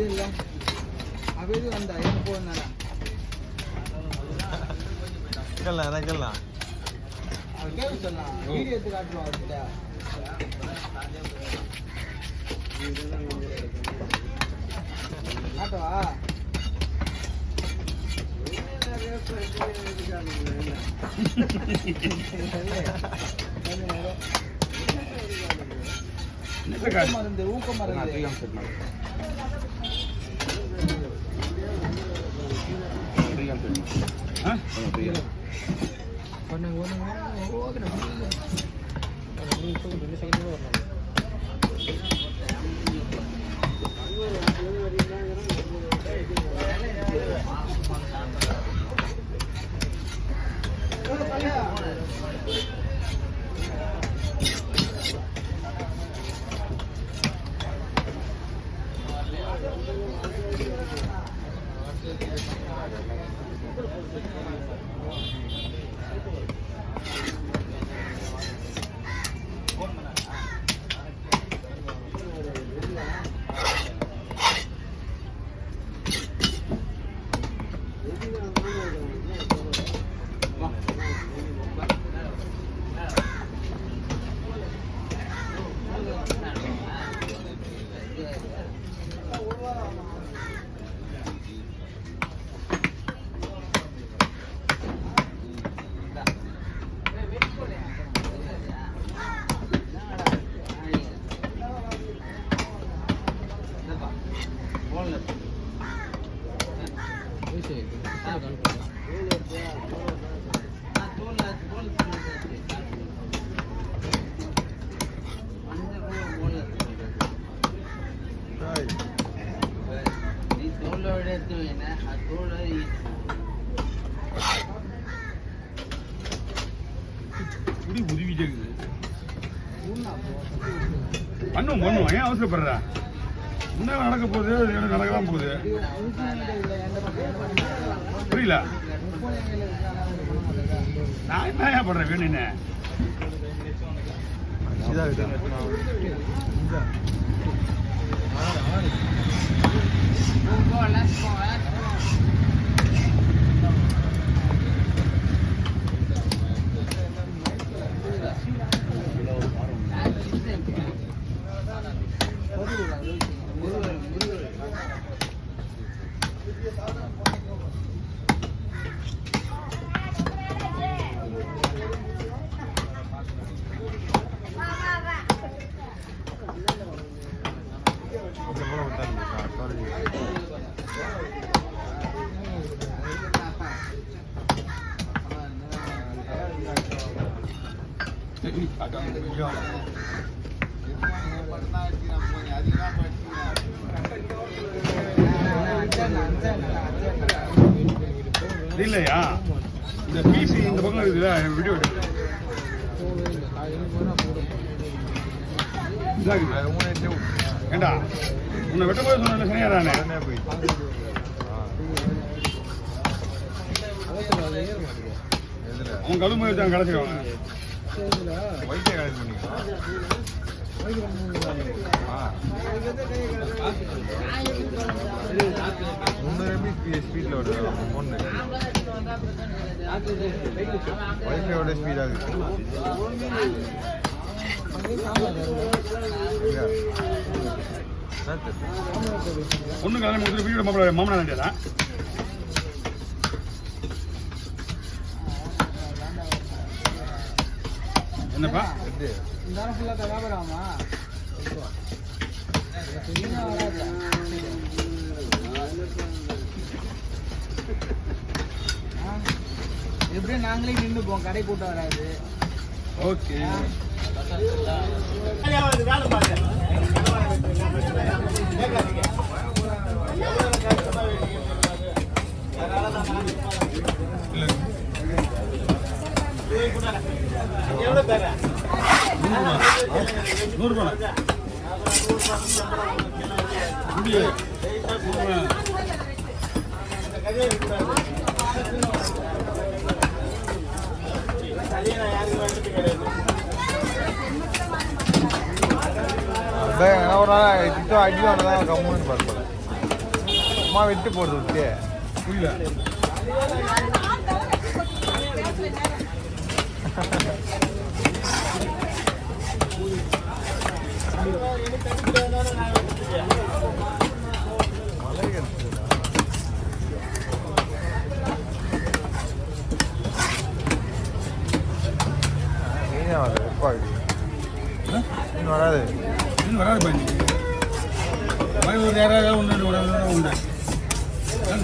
ಇಲ್ಲ ಅವೇದು ಅಂದ ಏನು ಫೋನ್ ಅಲ್ಲ ನನಗಲ್ಲ ಕೇಳಿಸಲ್ಲ ವಿಡಿಯೋ ಎತ್ತು ಕಾಟುವ ಅಂತ ಕಾಟುವ ಊಕ ಮರಂದೆ பண்ணும் ஏன் அவசரப்படுற என்ன நடக்க போகுது நடக்கதான் போகுது புரியல நான் என்ன பண்றேன் வேணுன்னு இல்லையா இந்த பிசி இந்த பக்கம் இருக்குதா வீடியோ ஏண்டா உன்னை வெட்ட போய் சொன்ன சரியாதானே அவன் கழுவு வச்சாங்க கடைச்சிருவாங்க வைத்திய கலெக்ட் பண்ணிக்கலாம் ஸ்பீட்ல ஒன்று வைஃபையோட ஸ்பீடாக இருக்கு ஒன்றும் கல்யாணம் முடிச்சுட்டு வீடியோ மாமனா வேண்டியதா என்னப்பா எப்படியும் நாங்களே நின்றுப்போம் கடை கூட்டம் வராது ஓகே 100 முடிய ஒரு நாள் திட்டம் அடி வாங்கதான் கம்முன்னு பார்ப்பேன் அம்மா விட்டு போடுது விட்டு புரியல வராது இன்னும் வராது பண்ணி மயில் ஒரு யாராவது ஒன்று உண்டு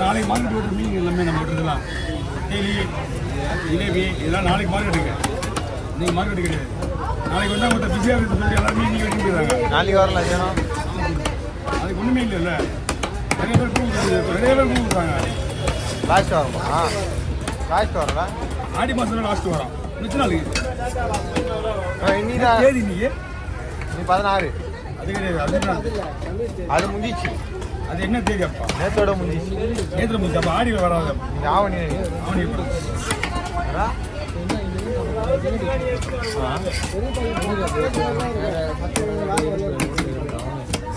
நாளைக்கு மார்க்கெட் ஓட்டு மீன் எல்லாமே நம்ம விட்டுறதுலாம் டெய்லி ஜிலேபி இதெல்லாம் நாளைக்கு மார்க்கெட்டுங்க நீங்கள் மார்க்கெட்டு கிடையாது நாளைக்கு வந்தால் மொத்தம் பிஸியாக இருக்குது சொல்லி எல்லாருமே நீங்கள் வெட்டிக்கிறாங்க நாளைக்கு வரலாம் ஏன்னா அதுக்கு ஒன்றுமே இல்லைல்ல நிறைய பேர் கூப்பிடுறாங்க லாஸ்ட் வருமா லாஸ்ட் வரல ஆடி மாதத்துல லாஸ்ட் வரோம் மிச்ச நாளைக்கு இன்னைக்கு தேதி இன்னைக்கு நீ 16 அது கிடையாது அது முடிஞ்சிச்சு அது என்ன தேதி அப்பா நேற்றோட முடிஞ்சிச்சு நேற்று முடிஞ்சு அப்போ ஆடியில் வராது நீங்கள் ஆவணி ஆவணி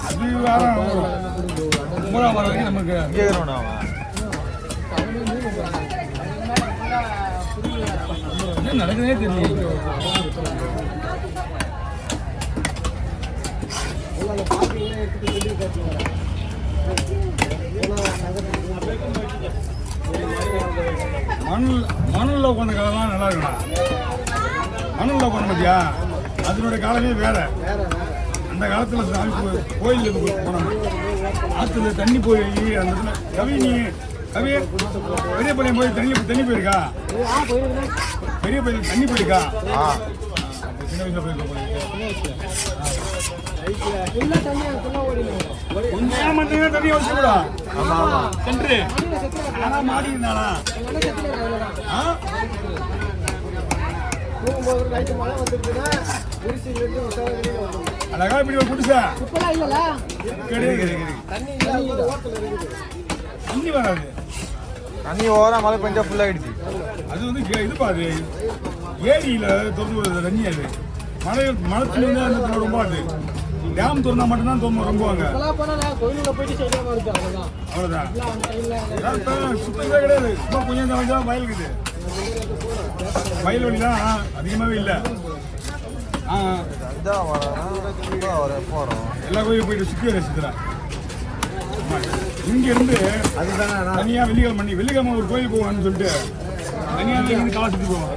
அது வாரம் 3ஆம் வாரம் வரைக்கும் நமக்கு கேட்குறோண்ணா அவன் என்ன நடக்குதே தெரியல மணலில் உட்காந்த காலம்லாம் நல்லா இருக்குண்ணா மணலில் உட்காந்து பார்த்தியா அதனுடைய காலமே வேற அந்த காலத்தில் சாமி கோயிலுக்கு போனாங்க ஆற்றுல தண்ணி போய் அந்த இடத்துல கவி நீ கவி பெரிய பையன் போய் தண்ணி போயிருக்கா பெரிய பையன் தண்ணி போயிருக்கா சின்ன வயசுல போயிருக்கா கொஞ்சம் மட்டுமே தண்ணி வச்சுக்கூடா சென்று ஆனால் மாடி இருந்தாளா அழகா இப்படி ஒரு குடிசா கிடையாது தண்ணி வராது தண்ணி ஓரா மழை பெஞ்சா ஃபுல்லாகிடுச்சு அது வந்து இது பாரு ஏரியில் திறந்து விடுறது தண்ணி அது மழை தண்ணி வந்து அந்த ரொம்ப அது டேம் திறந்தா மட்டும்தான் ரொம்புவாங்க அவ்வளோதான் சுத்தமே கிடையாது சும்மா கொஞ்சம் தான் வயல் இருக்குது வயல்வெளிலாம் அதிகமாகவே இல்லை எல்லா கோயிலும் போயிட்டு சுற்றி ரசிக்கிறேன் இங்கேருந்து அதுதான் தனியாக வெள்ளிக்கிழமை ஒரு கோயில் போவான்னு சொல்லிட்டு தனியாக இருந்து காலை சுற்றி போவேன்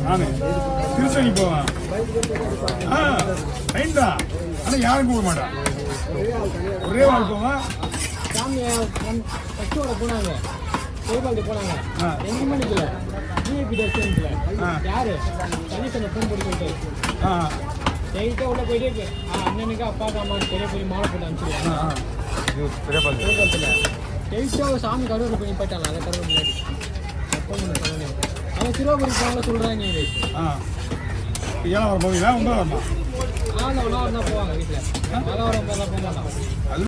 நான் திருத்தணி போவேன் ட்ரெயின் தான் ஆனால் யாரும் போக மாட்டேன் ஒரே வாழ் போவேன் போனாங்க போனாங்க எங்கேயுமே நிற்கல ஜிஏபி டெஸ்ட்ல யாரு தனித்தனை ஃபோன் போட்டு போயிட்டு ஸ்ட்ரெயிட்டாக உள்ள போயிட்டு அண்ணனுக்கு அப்பாவுக்கு அம்மா பெரிய மாலை போட்டு அனுப்பிச்சிருவாங்க ஸ்ட்ரெயிட்டாக சாமி கருவில் போய் போயிட்டாங்க அதை கருவில் முன்னாடி அவன் சிறுவாபுரி போவாங்க சொல்கிறாங்க ஏழாம் வர போவீங்களா 9ஆம் வரமா தான் போவாங்க வீட்டில் 4ஆம் வரம் போக மாட்டாங்க